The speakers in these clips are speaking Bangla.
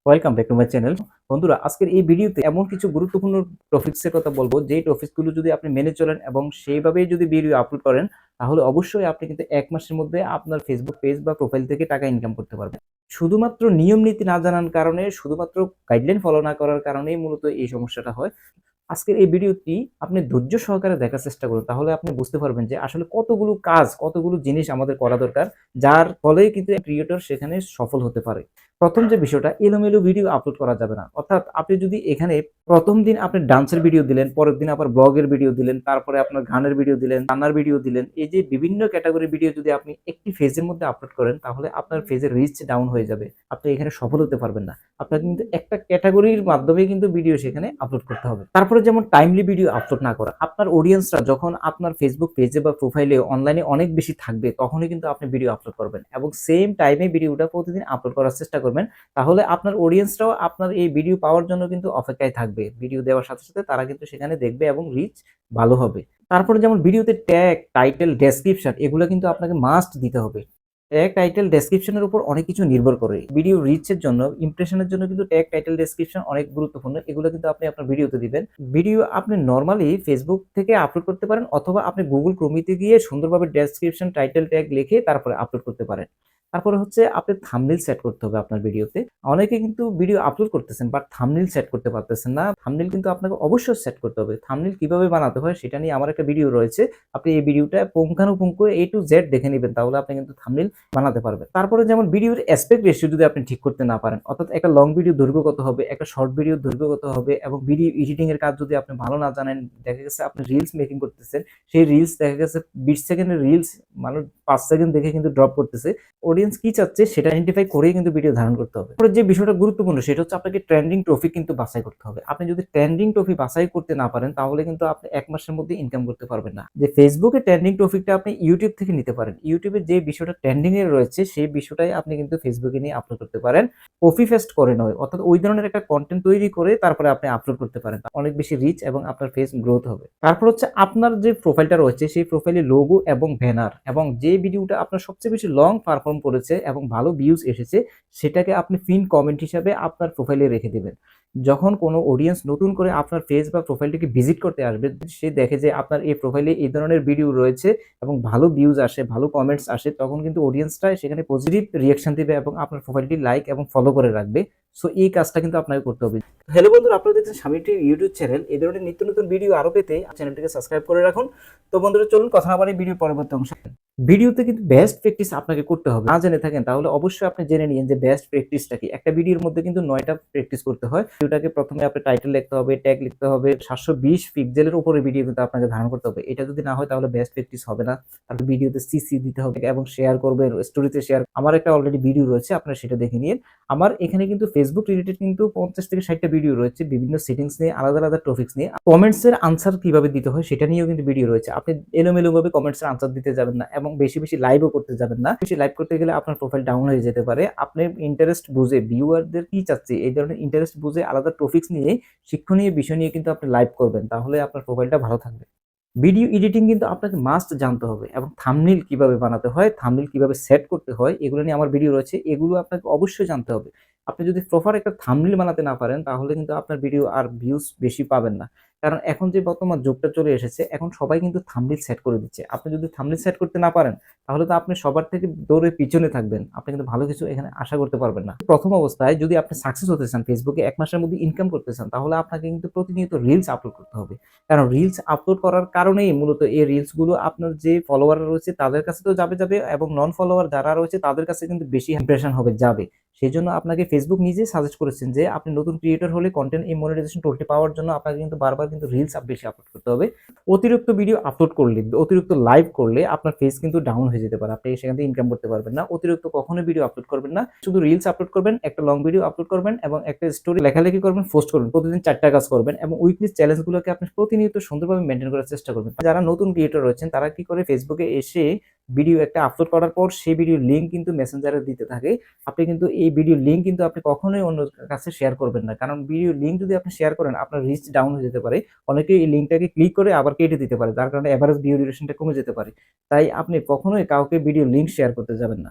Welcome back to my channel. বন্ধুরা, আজকের এই ভিডিওতে এমন কিছু গুরুত্বপূর্ণ টপিকস এর কথা বলবো, যেই টপিকস গুলো যদি আপনি মেনে চলেন এবং সেইভাবেই যদি ভিডিও আপলোড করেন, তাহলে অবশ্যই আপনি কিন্তু ১ মাসের মধ্যে আপনার Facebook পেজ বা প্রোফাইল থেকে টাকা ইনকাম করতে পারবেন। শুধুমাত্র নিয়ম নীতি না জানার কারণে, শুধুমাত্র গাইডলাইন ফলো না করার কারণেই মূলত এই সমস্যাটা হয়। আজকের এই ভিডিওটি আপনি ধৈর্য সহকারে দেখার চেষ্টা করুন। তাহলে আপনি বুঝতে পারবেন যে আসলে কতগুলো কাজ, কতগুলো জিনিস আমাদের করা দরকার, যার ফলেই কিন্তু ক্রিয়েটর সেখানে সফল হতে পারে। ১ম যে বিষয়টা, এলোমেলো ভিডিও আপলোড করা যাবে না। অর্থাৎ আপনি যদি এখানে ১ম দিন আপনি ডান্সের ভিডিও দিলেন, পরের দিন আবার ব্লগের ভিডিও দিলেন, তারপরে আপনার গানের ভিডিও দিলেন, রান্নার ভিডিও দিলেন। এই যে বিভিন্ন ক্যাটেগরির ভিডিও যদি আপনি একটি ফেজের মধ্যে আপলোড করেন, তাহলে আপনার ফেজের রিচ ডাউন হয়ে যাবে। আপনি এখানে সফল হতে পারবেন না। আপনার কিন্তু একটা ক্যাটেগরির মাধ্যমে কিন্তু ভিডিও সেখানে আপলোড করতে হবে। তারপরে যেমন টাইমলি ভিডিও আপলোড না করা। আপনার অডিয়েন্সরা যখন আপনার ফেসবুক পেজে বা প্রোফাইলে অনলাইনে অনেক বেশি থাকবে, তখনই কিন্তু আপনি ভিডিও আপলোড করবেন এবং সেম টাইমে ভিডিওটা প্রতিদিন আপলোড করার চেষ্টা করবেন। তাহলে আপনার অডিয়েন্সরাও আপনার এই ভিডিও পাওয়ার জন্য কিন্তু অপেক্ষায় থাকবে। ভিডিও দেওয়ার সাথে সাথে তারা কিন্তু সেখানে দেখবে এবং রিচ ভালো হবে। তারপরে যেমন ভিডিওতে ট্যাগ, টাইটেল, ডেসক্রিপশন এগুলো কিন্তু আপনাকে মাস্ট দিতে হবে। ট্যাগ, টাইটেল, ডেসক্রিপশনের উপর অনেক কিছু নির্ভর করে। ভিডিও রিচের জন্য, ইমপ্রেশনের জন্য কিন্তু ট্যাগ, টাইটেল, ডেসক্রিপশন অনেক গুরুত্বপূর্ণ। এগুলো কিন্তু আপনি আপনার ভিডিওতে দিবেন। ভিডিও আপনি নরমালি ফেসবুক থেকে আপলোড করতে পারেন, অথবা আপনি গুগল ক্রোমিতে গিয়ে সুন্দরভাবে ডেসক্রিপশন, টাইটেল, ট্যাগ লিখে তারপরে আপলোড করতে পারেন। তারপরে হচ্ছে আপনি থাম্বনেইল সেট করতে হবে আপনার ভিডিওতে। অনেকে কিন্তু ভিডিও আপলোড করতেছেন বাট থাম্বনেইল সেট করতে পারতেছেন না। থাম্বনেইল কিন্তু আপনাকে অবশ্যই সেট করতে হবে। থাম্বনেইল কিভাবে বানাতে হয় সেটা নিয়ে আমার একটা ভিডিও রয়েছে। আপনি এই ভিডিওটা পুঙ্খানুপুঙ্খ A to Z দেখে নিবেন, তাহলে আপনি কিন্তু থাম্বনেইল বানাতে পারবেন। তারপরে যেমন ভিডিওর অ্যাসপেক্ট রেশিও যদি আপনি ঠিক করতে না পারেন, অর্থাৎ একটা লং ভিডিও দৈর্ঘ্য কত হবে, একটা শর্ট ভিডিও দৈর্ঘ্য কত হবে, এবং ভিডিও এডিটিং এর কাজ যদি আপনি ভালো না জানেন, দেখা গেছে আপনি রিলস মেকিং করতেছেন, সেই রিলস দেখা গেছে 20 সেকেন্ডের রিলস মানুষ 5 সেকেন্ড দেখে কিন্তু ড্রপ করতেছে। অডিয়েন্স কি চাচ্ছে সেটা আইডেন্টিফাই করেই কিন্তু ভিডিও ধারণ করতে হবে। তারপরে যে বিষয়টা গুরুত্বপূর্ণ সেটা হচ্ছে আপনাকে ট্রেন্ডিং টপিক কিন্তু বাছাই করতে হবে। আপনি যদি ট্রেন্ডিং টপিক বাছাই করতে না পারেন, তাহলে কিন্তু আপনি 1 মাসের মধ্যে ইনকাম করতে পারবেন না। যে ফেসবুকে ট্রেন্ডিং টপিকটা আপনি ইউটিউব থেকে নিতে পারেন। ইউটিউবে যে বিষয়টা ট্রেন্ডিং এ রয়েছে সেই বিষয়টাই আপনি কিন্তু ফেসবুকে নিয়ে আপলোড করতে পারেন। কপি পেস্ট করে নয়, অর্থাৎ ওই ধরনের একটা কনটেন্ট তৈরি করে তারপরে আপনি আপলোড করতে পারেন। অনেক বেশি রিচ এবং আপনার পেজ গ্রোথ হবে। তারপর হচ্ছে আপনার যে প্রোফাইলটা রয়েছে সেই প্রোফাইলে লোগো এবং ব্যানার, এবং যে ভিডিওটা আপনার সবচেয়ে বেশি লং পারফর্ম করেছে এবং ভালো ভিউজ এসেছে, সেটাকে আপনি পিন কমেন্ট হিসাবে আপনার প্রোফাইলে রেখে দিবেন। যখন কোনো অডিয়েন্স নতুন করে আপনার পেজ বা প্রোফাইলটিকে ভিজিট করতে আসবে, সে দেখে যে আপনার এই প্রোফাইলে এই ধরনের ভিডিও রয়েছে এবং ভালো ভিউজ আসে, ভালো কমেন্টস আসে, তখন কিন্তু অডিয়েন্সটা সেখানে পজিটিভ রিঅ্যাকশন দিবে এবং আপনার প্রোফাইলটি লাইক এবং ফলো করে রাখবে। সো এই কাজটা কিন্তু আপনাকে করতে হবে। হ্যালো বন্ধুরা, আপনারা দেখছেন স্বামী টিভি ইউটিউব চ্যানেল। এই ধরনের নিত্য নতুন ভিডিও আরো পেতে চ্যানেলটিকে সাবস্ক্রাইব করে রাখুন। তো বন্ধুরা, চলুন কথা না বাড়িয়ে ভিডিওর পরবর্তী অংশ। ভিডিওতে কিন্তু বেস্ট প্র্যাকটিস আপনাকে করতে হবে। না জেনে থাকেন তাহলে অবশ্যই আপনি জেনে নিন যে বেস্ট প্র্যাকটিসটা কি। একটা ভিডিওর মধ্যে কিন্তু ৯ টা প্র্যাকটিস করতে হয়। ভিডিওটাকে প্রথমে আপনি টাইটেল লিখতে হবে, ট্যাগ লিখতে হবে। ৭২০ পিক্সেলের উপরে ভিডিও কিন্তু আপনাকে ধারণ করতে হবে। এটা যদি না হয় তাহলে বেস্ট প্র্যাকটিস হবে না। তারপর ভিডিওতে সিসি দিতে হবে এবং শেয়ার করবেন, স্টোরিতে শেয়ার। আমার একটা অলরেডি ভিডিও রয়েছে, আপনারা সেটা দেখে নিন। আমার এখানে কিন্তু ফেসবুক রিলেটেড কিন্তু ৫০ থেকে ৬০ টা ভিডিও রয়েছে, বিভিন্ন সেটিংস নিয়ে, আলাদা আলাদা টপিকস নিয়ে। কমেন্টস এর আনসার কিভাবে দিতে হয় সেটা নিয়েও কিন্তু ভিডিও রয়েছে। আপনি এলোমেলোভাবে কমেন্টস এর আনসার দিতে যাবেন না এবং বেশি বেশি লাইভও করতে যাবেন না। বেশি লাইভ করতে গেলে আপনার প্রোফাইল ডাউন হয়ে যেতে পারে। আপনি ইন্টারেস্ট বুঝে, ভিউয়ারদের কি চাচ্ছে এই ধরনের ইন্টারেস্ট বুঝে আলাদা টপিকস নিয়ে, শিক্ষণীয় বিষয় নিয়ে কিন্তু আপনি লাইভ করবেন, তাহলে আপনার প্রোফাইলটা ভালো থাকবে। ভিডিও এডিটিং কিন্তু আপনাকে মাস্ট জানতে হবে, এবং থাম্বনেইল কিভাবে বানাতে হয়, থাম্বনেইল কিভাবে সেট করতে হয়, এগুলো নিয়ে আমার ভিডিও রয়েছে। এগুলো আপনাকে অবশ্যই জানতে হবে। আপনি যদি প্রপার একটা থাম্বনেইল বানাতে না পারেন, তাহলে কিন্তু আপনার ভিডিও আর ভিউজ বেশি পাবেন না। কারণ এখন যে বর্তমান যুগটা চলে এসেছে, এখন সবাই কিন্তু থাম্বনেইল সেট করে দিচ্ছে। আপনি যদি থাম্বনেইল সেট করতে না পারেন, তাহলে তো আপনি সবার থেকে দৌড়ে পিছনে থাকবেন। আপনি কিন্তু ভালো কিছু এখানে আশা করতে পারবেন না। প্রথম অবস্থায় যদি আপনি সাকসেস হতে চান, ফেসবুকে ১ মাসের মধ্যে ইনকাম করতে চান, তাহলে আপনাকে কিন্তু প্রতিনিয়ত রিলস আপলোড করতে হবে। কারণ রিলস আপলোড করার কারণেই মূলত এই রিলস গুলো আপনার যে ফলোয়ার রয়েছে তাদের কাছে তো যাবে এবং নন ফলোয়ার যারা রয়েছে তাদের কাছে কিন্তু বেশি ইমপ্রেশন হবে, যাবে। সেজন্য আপনাকে ফেসবুক নিজেই সাজেস্ট করেছেন যে আপনি নতুন ক্রিয়েটর হলে কন্টেন্ট এই মনিটাইজেশন টুলটি পাওয়ার জন্য আপনাকে কিন্তু বারবার কিন্তু রিলস বেশি আপলোড করতে হবে। অতিরিক্ত ভিডিও আপলোড করলে, অতিরিক্ত লাইভ করলে আপনার ফেস কিন্তু ডাউন হয়ে যেতে পারে। আপনি সেখান থেকে ইনকাম করতে পারবেন না। অতিরিক্ত কখনোই ভিডিও আপলোড করবেন না। শুধু রিলস আপলোড করবেন, একটা লং ভিডিও আপলোড করবেন এবং একটা স্টোরি লেখালেখি করবেন, পোস্ট করবেন। প্রতিদিন ৪ টা কাজ করবেন এবং উইকলি চ্যালেঞ্জ গুলোকে আপনি প্রতিনিয়ত সুন্দরভাবে মেইনটেইন করার চেষ্টা করবেন। যারা নতুন ক্রিয়েটর রয়েছেন তারা কি করে, ফেসবুকে এসে ভিডিও একটা আপলোড করার পর সেই ভিডিওর লিংক কিন্তু মেসেঞ্জারে দিতে থাকে। আপনি কিন্তু এই ভিডিওর লিংক কিন্তু আপনি কখনোই অন্যর কাছে শেয়ার করবেন না। কারণ ভিডিওর লিংক যদি আপনি শেয়ার করেন, আপনার রিচ ডাউন হয়ে যেতে পারে। অনেকেই এই লিংকটাকে ক্লিক করে আবার কেটে দিতে পারে, যার কারণে এভারেজ ভিউ ডিউরেশনটা কমে যেতে পারে। তাই আপনি কখনোই কাউকে ভিডিওর লিংক শেয়ার করতে যাবেন না।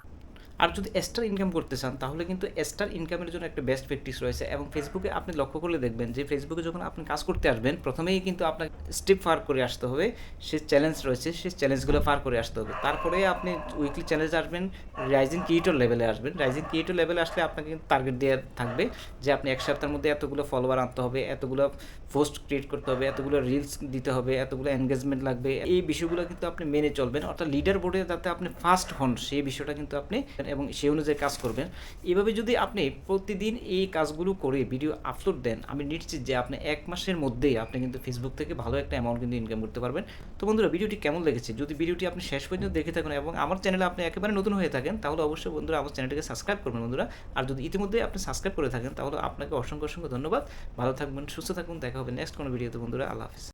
আর যদি এক্সট্রা ইনকাম করতে চান তাহলে কিন্তু এক্সট্রা ইনকামের জন্য একটা বেস্ট প্র্যাকটিস রয়েছে, এবং ফেসবুকে আপনি লক্ষ্য করলে দেখবেন যে ফেসবুকে যখন আপনি কাজ করতে আসবেন প্রথমেই কিন্তু আপনাকে স্টেপ পার করে আসতে হবে, সে চ্যালেঞ্জ রয়েছে সেই চ্যালেঞ্জগুলো পার করে আসতে হবে, তারপরে আপনি উইকলি চ্যালেঞ্জ আসবেন, রাইজিং ক্রিয়েটর লেভেলে আসবেন। রাইজিং ক্রিয়েটর লেভেলে আসলে আপনাকে কিন্তু টার্গেট দেওয়া থাকবে যে আপনি এক সপ্তাহের মধ্যে এতগুলো ফলোয়ার আনতে হবে, এতগুলো পোস্ট ক্রিয়েট করতে হবে, এতগুলো রিলস দিতে হবে, এতগুলো এনগেজমেন্ট লাগবে। এই বিষয়গুলো কিন্তু আপনি মেনে চলবেন, অর্থাৎ লিডার বোর্ডে যাতে আপনি ফার্স্ট হন সেই বিষয়টা কিন্তু আপনি এবং সেই অনুযায়ী কাজ করবেন। এভাবে যদি আপনি প্রতিদিন এই কাজগুলো করে ভিডিও আপলোড দেন, আমি নিশ্চিত যে আপনি 1 মাসের মধ্যেই আপনি কিন্তু ফেসবুক থেকে ভালো একটা অ্যামাউন্ট কিন্তু ইনকাম করতে পারবেন। তো বন্ধুরা, ভিডিওটি কেমন লেগেছে? যদি ভিডিওটি আপনি শেষ পর্যন্ত দেখে থাকেন এবং আমার চ্যানেলে আপনি একেবারে নতুন হয়ে থাকেন, তাহলে অবশ্যই বন্ধুরা আমার চ্যানেলটিকে সাবস্ক্রাইব করবেন বন্ধুরা। আর যদি ইতিমধ্যে আপনি সাবস্ক্রাইব করে থাকেন তাহলে আপনাকে অসংখ্য ধন্যবাদ। ভালো থাকবেন, সুস্থ থাকবেন, দেখা হবে নেক্সট কোনো ভিডিওতে বন্ধুরা। আল্লাহ হাফেজ।